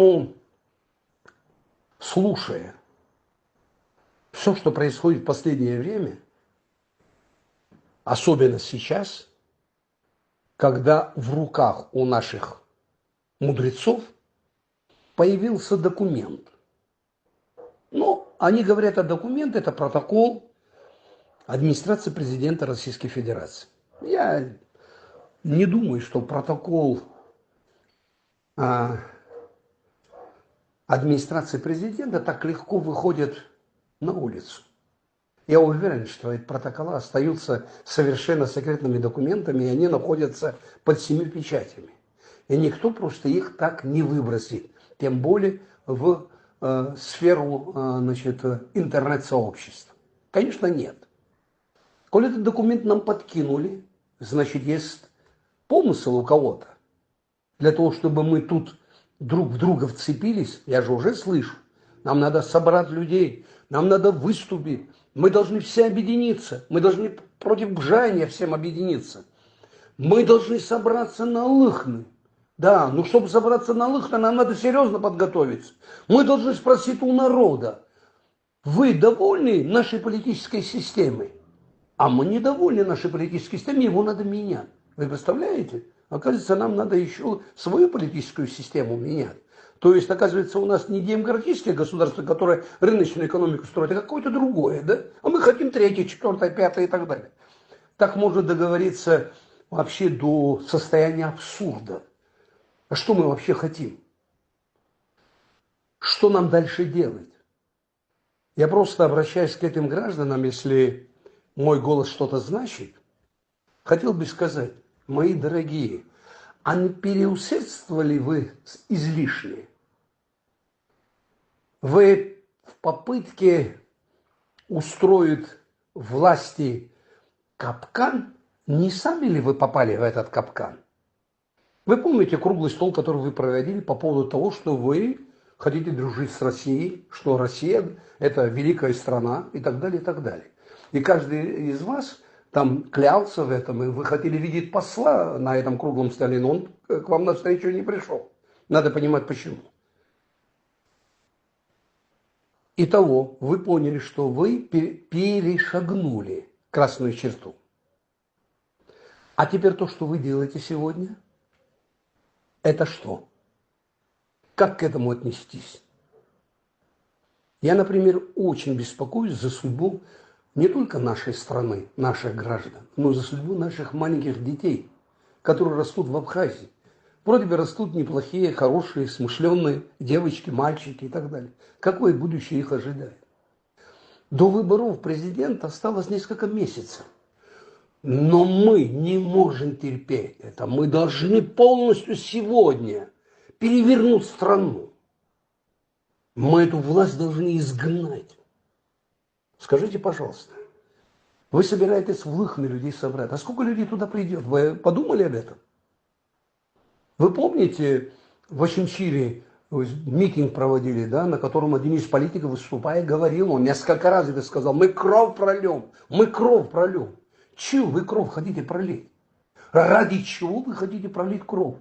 Ну, слушая все, что происходит в последнее время, особенно сейчас, когда в руках у наших мудрецов появился документ. Ну, они говорят, о документ – это протокол администрации президента Российской Федерации. Я не думаю, что протокол администрации президента так легко выходит на улицу. Я уверен, что эти протоколы остаются совершенно секретными документами, и они находятся под 7 печатями. И никто просто их так не выбросит, тем более в сферу интернет-сообщества. Конечно, нет. Коль этот документ нам подкинули, значит, есть помысл у кого-то. Для того, чтобы мы тут друг в друга вцепились, я же уже слышу, нам надо собрать людей, нам надо выступить, мы должны все объединиться, мы должны против Бжания всем объединиться. Мы должны собраться на Лыхны. Да, но чтобы собраться на Лыхны, нам надо серьезно подготовиться. Мы должны спросить у народа, вы довольны нашей политической системой? А мы недовольны нашей политической системой, его надо менять. Вы представляете? Оказывается, нам надо еще свою политическую систему менять. То есть, оказывается, у нас не демократическое государство, которое рыночную экономику строит, а какое-то другое, да? А мы хотим третье, четвертое, пятое и так далее. Так можно договориться вообще до состояния абсурда. А что мы вообще хотим? Что нам дальше делать? Я просто обращаюсь к этим гражданам, если мой голос что-то значит, хотел бы сказать, мои дорогие, а не переусердствовали вы излишне? Вы в попытке устроить власти капкан, не сами ли вы попали в этот капкан? Вы помните круглый стол, который вы проводили по поводу того, что вы хотите дружить с Россией, что Россия – это великая страна и так далее, и так далее. И каждый из вас там клялся в этом, и вы хотели видеть посла на этом круглом столе, но он к вам навстречу не пришел. Надо понимать, почему. Итого, вы поняли, что вы перешагнули красную черту. А теперь то, что вы делаете сегодня, это что? Как к этому отнестись? Я, например, очень беспокоюсь за судьбу не только нашей страны, наших граждан, но и за судьбу наших маленьких детей, которые растут в Абхазии. Вроде бы растут неплохие, хорошие, смышленые девочки, мальчики и так далее. Какое будущее их ожидает? До выборов президента осталось несколько месяцев. Но мы не можем терпеть это. Мы должны полностью сегодня перевернуть страну. Мы эту власть должны изгнать. Скажите, пожалуйста, вы собираетесь в Лыхны людей собрать. А сколько людей туда придет? Вы подумали об этом? Вы помните, в Очимчире митинг проводили, да, на котором один из политиков, выступая, говорил, он несколько раз это сказал, мы кровь прольем, мы кровь прольем. Чего вы кровь хотите пролить? Ради чего вы хотите пролить кровь?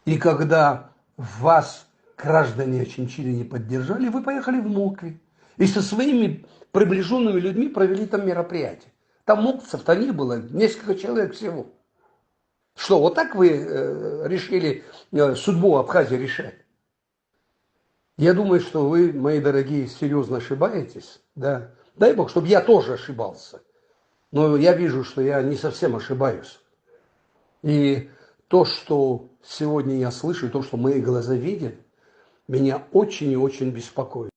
И когда вас граждане Очимчири не поддержали, вы поехали в Мокве. И со своими приближенными людьми провели там мероприятие. Там моквцев-то не было, несколько человек всего. Что, вот так вы решили судьбу Абхазии решать? Я думаю, что вы, мои дорогие, серьезно ошибаетесь. Да? Дай Бог, чтобы я тоже ошибался. Но я вижу, что я не совсем ошибаюсь. И то, что сегодня я слышу, то, что мои глаза видят, меня очень и очень беспокоит.